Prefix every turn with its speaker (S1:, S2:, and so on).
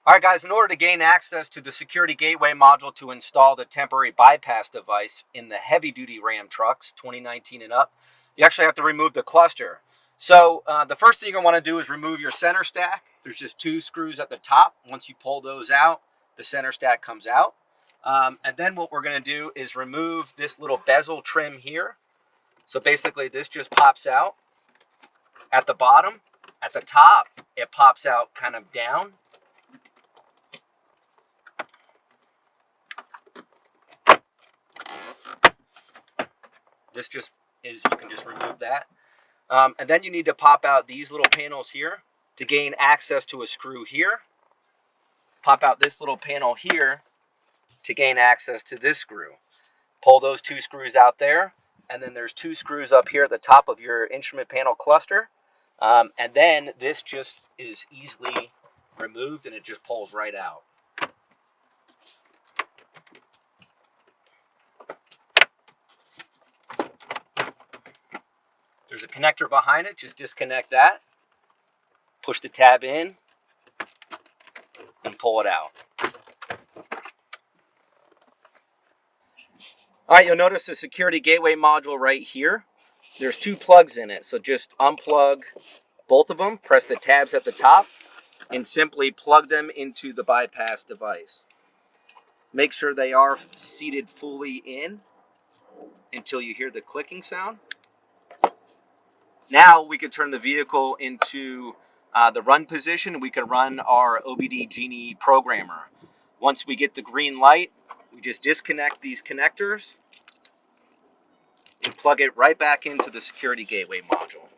S1: All right, guys, in order to gain access to the security gateway module to install the temporary bypass device in the heavy-duty Ram trucks, 2019 and up, you actually have to remove the cluster. So the first thing you're going to want to do is remove your center stack. There's just 2 screws at the top. Once you pull those out, the center stack comes out. And then what we're going to do is remove this little bezel trim here. So basically this just pops out at the bottom. At the top, it pops out kind of down. This just is, you can just remove that. And then you need to pop out these little panels here to gain access to a screw here. Pop out this little panel here to gain access to this screw. Pull those 2 screws out there. And then there's 2 screws up here at the top of your instrument panel cluster. And then this just is easily removed and it just pulls right out. There's a connector behind it. Just disconnect that. Push the tab in and pull it out. All right, you'll notice the security gateway module right here. There's 2 plugs in it, so just unplug both of them, press the tabs at the top, and simply plug them into the bypass device. Make sure they are seated fully in until you hear the clicking sound. Now we can turn the vehicle into the run position. We can run our OBDGenie programmer. Once we get the green light, we just disconnect these connectors and plug it right back into the security gateway module.